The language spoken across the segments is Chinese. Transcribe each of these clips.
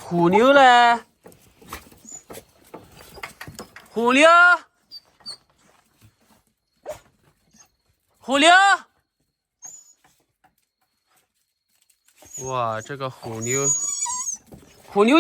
虎妞嘞？虎妞，虎妞！哇，这个虎妞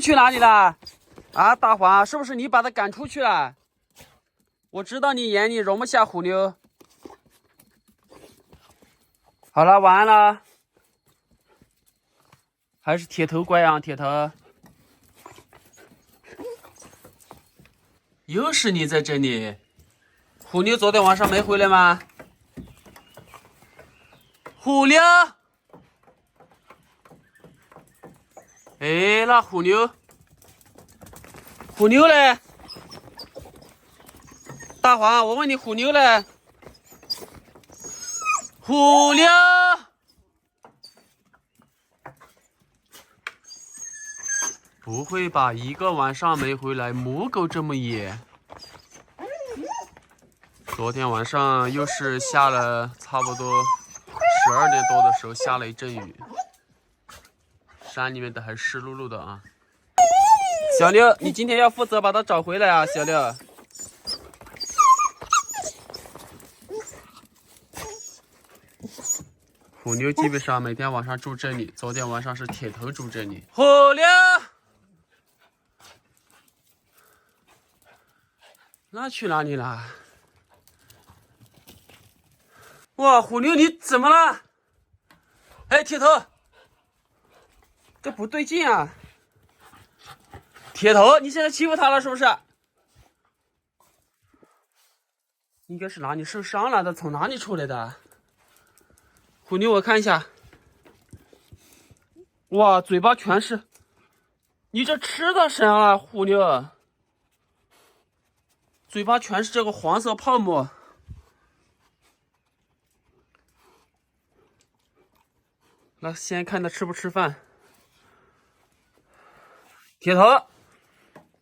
去哪里了？啊，大黄，是不是你把它赶出去了？我知道你眼里容不下虎妞。好了，晚安了。还是铁头乖啊，铁头。又是你在这里。虎妞昨天晚上没回来吗？虎妞。哎，那虎妞嘞？大黄，我问你，虎妞嘞？虎妞，不会吧？一个晚上没回来，母狗这么野。昨天晚上又是下了差不多12点多的时候下了一阵雨，山里面的还湿漉漉的啊。小妞，你今天要负责把它找回来啊，小妞。虎妞基本上每天晚上住这里，昨天晚上是铁头住这里。虎妞，那去哪里了？哇，虎妞你怎么了？哎，铁头，这不对劲啊！铁头，你现在欺负他了是不是？应该是哪里受伤了？他从哪里出来的？虎妞，我看一下。哇，嘴巴全是，你这吃的啥啊，虎妞？嘴巴全是这个黄色泡沫。那先看他吃不吃饭。铁头，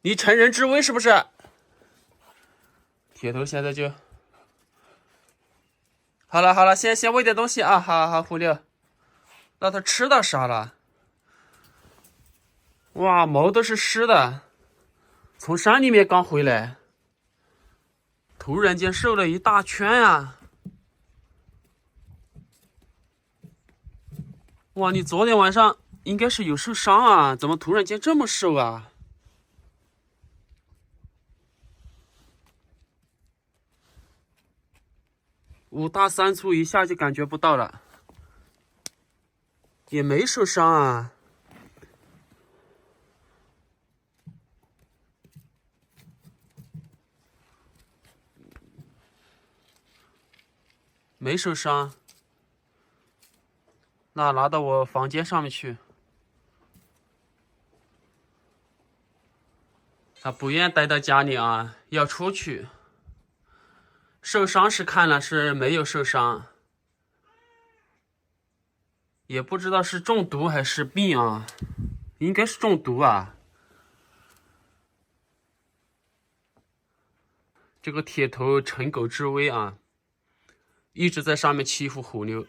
你乘人之危是不是？铁头现在就好了，先喂点东西啊，好，虎妞。那他吃到啥了？哇，毛都是湿的，从山里面刚回来，突然间瘦了一大圈啊！哇，你昨天晚上应该是有受伤啊，怎么突然间这么瘦啊？5大3粗一下就感觉不到了，也没受伤啊。没受伤，那拿到我房间上面去。他不愿待在家里啊，要出去。受伤是看了是没有受伤，也不知道是中毒还是病啊，应该是中毒啊。这个铁头乘狗之危啊，一直在上面欺负虎妞。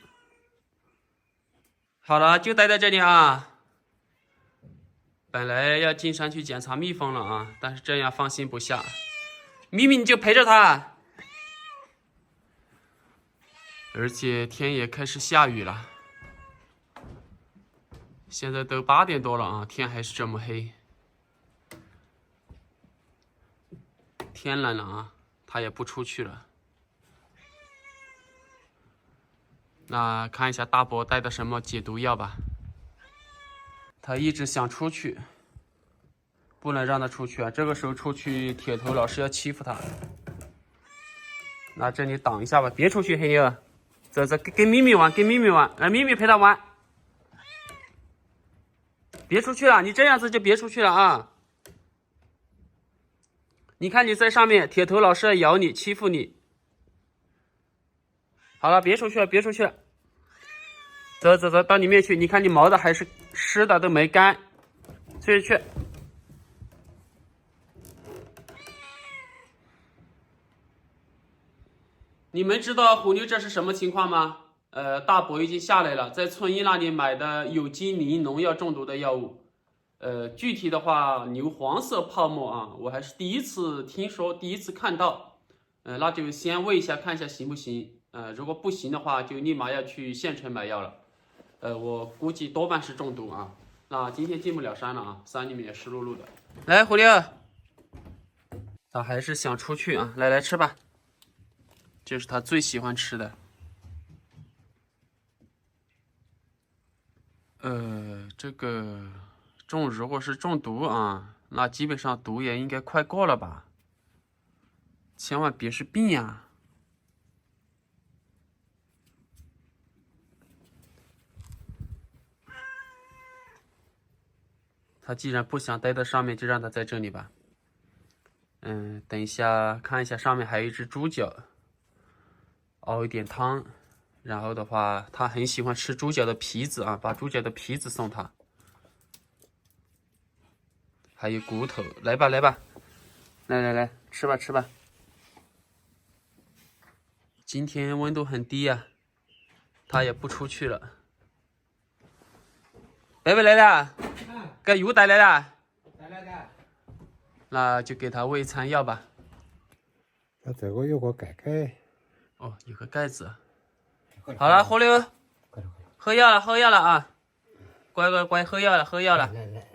好了，就待在这里啊。本来要进山去检查蜜蜂了啊，但是这样放心不下。咪咪你就陪着他。而且天也开始下雨了，现在都8点多了啊，天还是这么黑。天冷了啊，他也不出去了。那看一下大伯带的什么解毒药吧。他一直想出去，不能让他出去啊！这个时候出去，铁头老是要欺负他。那这里挡一下吧，别出去，黑妞。走，跟咪咪玩，来，咪咪陪他玩。别出去了，你这样子就别出去了啊！你看你在上面，铁头老是要咬你，欺负你。好了，别出去了。走，到里面去。你看你毛的还是湿的，都没干。去。你们知道虎妞这是什么情况吗？大伯已经下来了，在村医那里买的有机磷农药中毒的药物。具体的话，牛黄色泡沫啊，我还是第一次听说，第一次看到。那就先喂一下，看一下行不行。如果不行的话，就立马要去县城买药了。我估计多半是中毒啊。那今天进不了山了啊，山里面也湿漉漉的。来，狐狸，它还是想出去啊，来吃吧。这是它最喜欢吃的。这个如果是中毒啊，那基本上毒也应该快过了吧。千万别是病呀！他既然不想待在上面，就让他在这里吧。等一下看一下，上面还有一只猪脚，熬一点汤。然后的话，他很喜欢吃猪脚的皮子啊，把猪脚的皮子送他。还有骨头，来吧，来，吃吧。今天温度很低呀，他也不出去了。贝贝来了，给油带来了，那就给他喂餐药吧。它这个有个盖盖。哦，有个盖子。好了，狐狸，喝药了啊！乖，喝药了。来。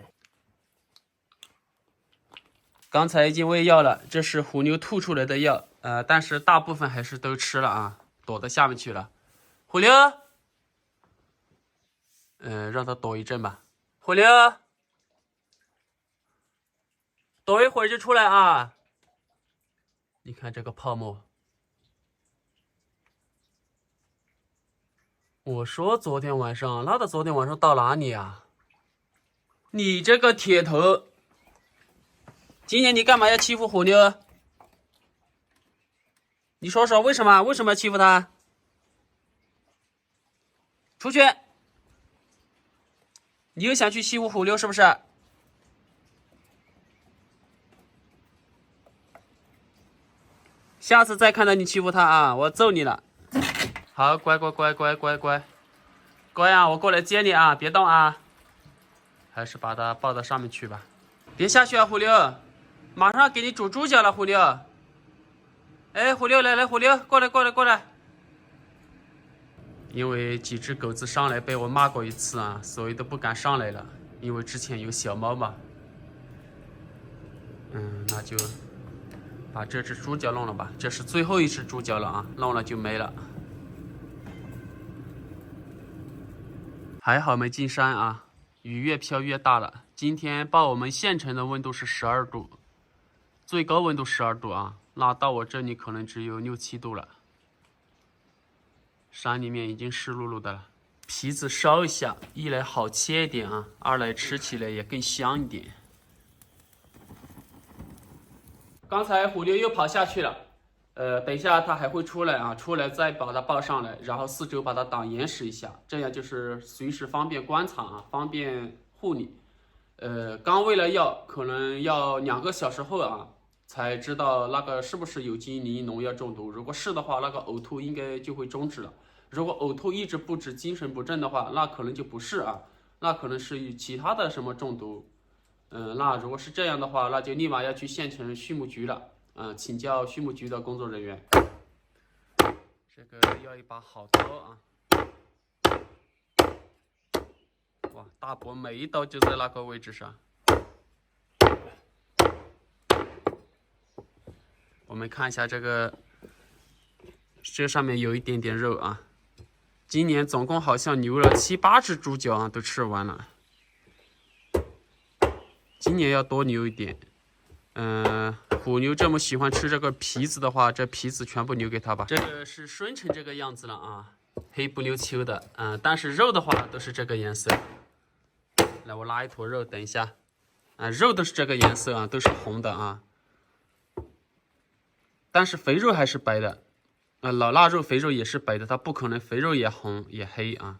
刚才已经喂药了，这是虎妞吐出来的药，但是大部分还是都吃了啊，躲到下面去了。虎妞，让它躲一阵吧。虎妞，躲一会儿就出来啊！你看这个泡沫，我说昨天晚上，那他昨天晚上到哪里啊？你这个铁头！今年你干嘛要欺负虎妞？你说说为什么要欺负他？出去！你又想去欺负虎妞是不是？下次再看到你欺负他啊，我揍你了！好，乖啊，我过来接你啊，别动啊！还是把他抱到上面去吧，别下去啊，虎妞！马上给你煮猪脚了，虎妞。哎，虎妞来，虎妞过来。因为几只狗子上来被我骂过一次啊，所以都不敢上来了。因为之前有小猫嘛。那就把这只猪脚弄了吧，这是最后一只猪脚了啊，弄了就没了。还好没进山啊，雨越飘越大了。今天报我们县城的温度是12度。最高温度12度啊，那到我这里可能只有6、7度了。山里面已经湿漉漉的了，皮子烧一下，一来好切一点啊，二来吃起来也更香一点。刚才虎妞又跑下去了，等一下它还会出来啊，出来再把它抱上来，然后四周把它挡严实一下，这样就是随时方便观察啊，方便护理。刚喂了药，可能要2个小时后啊，才知道那个是不是有机磷农药中毒。如果是的话，那个呕吐应该就会终止了。如果呕吐一直不止，精神不振的话，那可能就不是啊，那可能是其他的什么中毒。那如果是这样的话，那就立马要去县城畜牧局了，请教畜牧局的工作人员。这个要一把好刀啊！哇，大伯每一刀就在那个位置上。我们看一下这上面有一点点肉啊。今年总共好像留了7、8只猪脚啊，都吃完了。今年要多留一点。虎妞这么喜欢吃这个皮子的话，这皮子全部留给他吧。这个是顺成这个样子了啊，黑不溜秋的。但是肉的话都是这个颜色。来，我拉一坨肉，等一下。肉都是这个颜色啊，都是红的啊。但是肥肉还是白的。老腊肉、肥肉也是白的，它不可能肥肉也红也黑啊。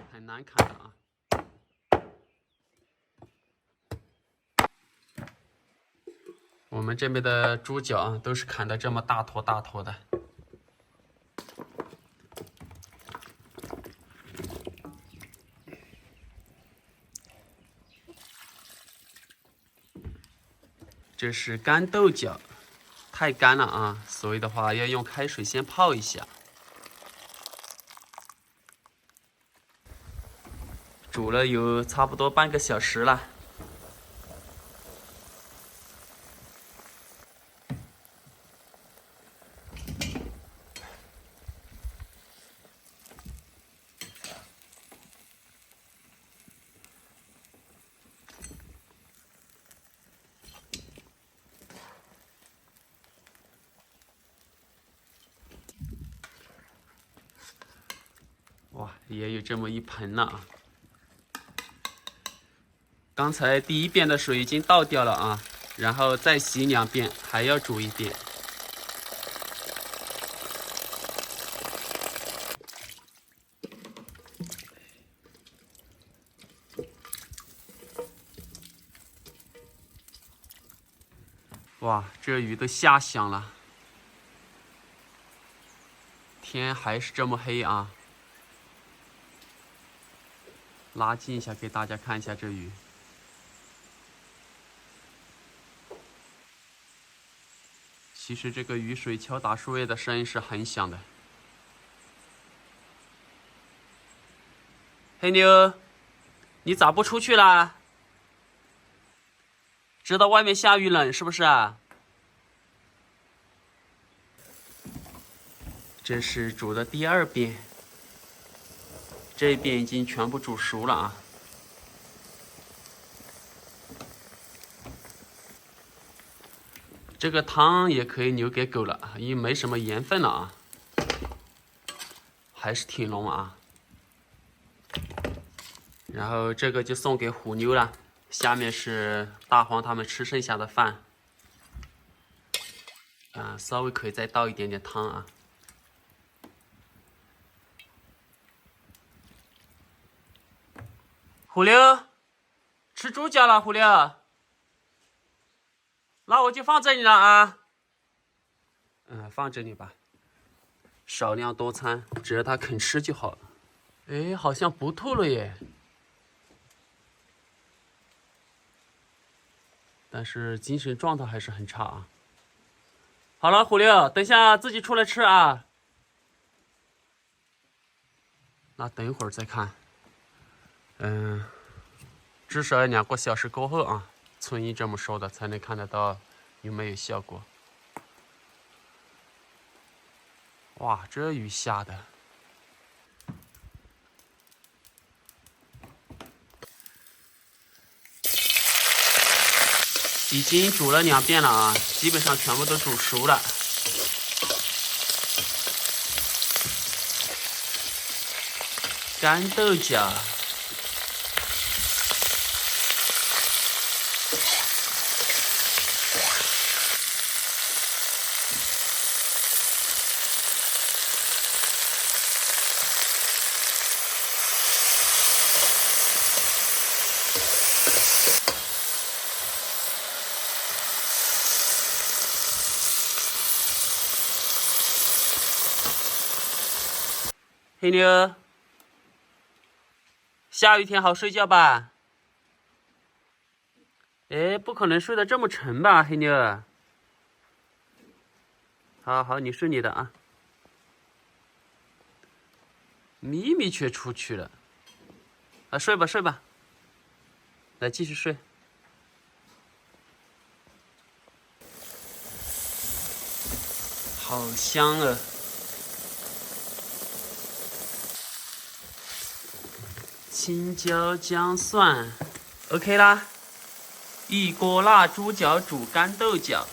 很难看的啊。我我们这边的猪脚啊，都是砍的这么大坨大坨的。这是干豆角，太干了啊，所以的话要用开水先泡一下。煮了有差不多半个小时了。哇，也有这么一盆了啊！刚才第一遍的水已经倒掉了啊，然后再洗2遍，还要煮1遍。哇，这鱼都下香了，天还是这么黑啊！拉近一下给大家看一下这鱼。其实这个雨水敲打树叶的声音是很响的。黑妞，你咋不出去啦？知道外面下雨冷是不是啊？这是煮的第2遍，这一遍已经全部煮熟了啊。这个汤也可以留给狗了，因为没什么盐分了啊，还是挺浓啊。然后这个就送给虎妞了，下面是大黄他们吃剩下的饭，稍微可以再倒一点点汤啊。虎妞，吃猪脚了，虎妞。那我就放这里了啊。放这里吧，少量多餐，只要它肯吃就好了。哎，好像不吐了耶。但是精神状态还是很差啊。好了，虎妞，等下自己出来吃啊。那等一会儿再看。至少要2个小时过后啊，村医这么说的，才能看得到有没有效果。哇，这雨下的。已经煮了2遍了啊，基本上全部都煮熟了。干豆角。黑妞，下雨天好睡觉吧？哎，不可能睡得这么沉吧，黑妞？好好，你睡你的啊。咪咪却出去了，睡吧睡吧，来继续睡。好香啊！青椒姜蒜 ，OK 啦。1锅辣猪脚煮干豆角。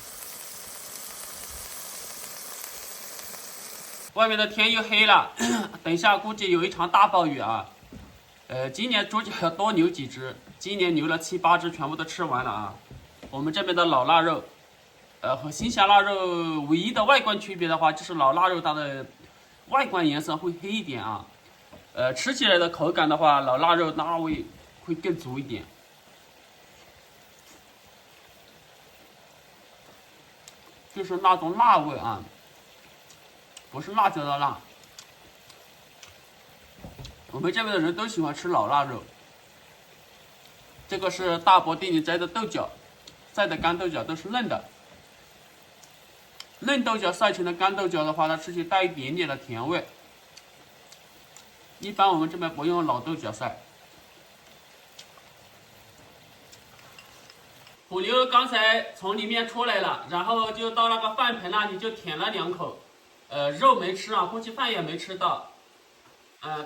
外面的天又黑了，等一下估计有一场大暴雨啊。今年猪脚要多留几只，今年留了7、8只，全部都吃完了啊。我们这边的老腊肉，和新鲜腊肉唯一的外观区别的话，就是老腊肉它的外观颜色会黑一点啊。吃起来的口感的话，老腊肉那味会更足一点。就是那种辣味啊，不是辣椒的辣。我们这边的人都喜欢吃老腊肉。这个是大伯地里摘的豆角，晒的干豆角都是嫩的。嫩豆角晒成的干豆角的话，它吃起带一点点的甜味。一般我们这边不用老豆角晒。虎牛刚才从里面出来了，然后就到那个饭盆那里就舔了2口，肉没吃啊，估计饭也没吃到，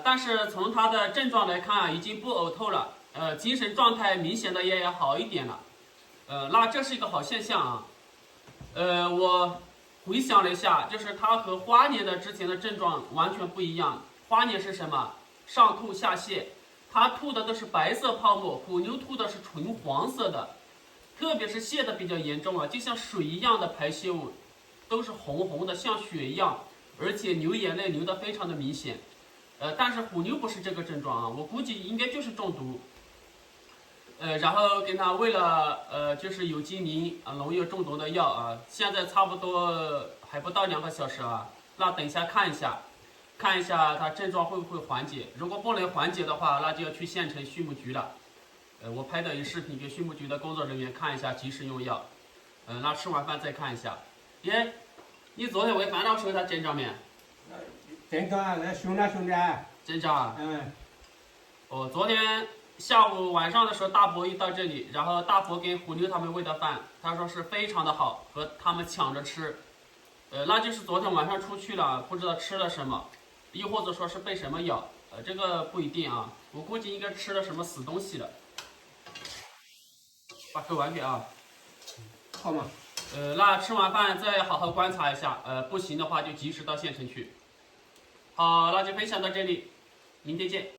但是从它的症状来看啊，已经不呕吐了，精神状态明显的也好一点了，那这是一个好现象啊，我回想了一下，就是它和花年的之前的症状完全不一样。花年是什么？上吐下泻，它吐的都是白色泡沫，虎牛吐的是纯黄色的。特别是泻的比较严重啊，就像水一样的排泄物，都是红红的，像血一样，而且流眼泪流得非常的明显。但是虎牛不是这个症状啊，我估计应该就是中毒。然后给他喂了就是有机磷农药中毒的药啊，现在差不多还不到2个小时啊，那等一下看一下他症状会不会缓解，如果不能缓解的话，那就要去县城畜牧局了。我拍的一视频给畜牧局的工作人员看一下，及时用药。那吃完饭再看一下。爷，你昨天喂饭的时候他症状没？症状那凶了兄弟。症状啊？昨天下午晚上的时候，大伯一到这里，然后大伯给虎牛他们喂的饭，他说是非常的好，和他们抢着吃。那就是昨天晚上出去了，不知道吃了什么，又或者说是被什么咬。这个不一定啊，我估计应该吃了什么死东西了。把口完给啊，好吗？那吃完饭再好好观察一下，不行的话就及时到县城去。好，那就分享到这里，明天见。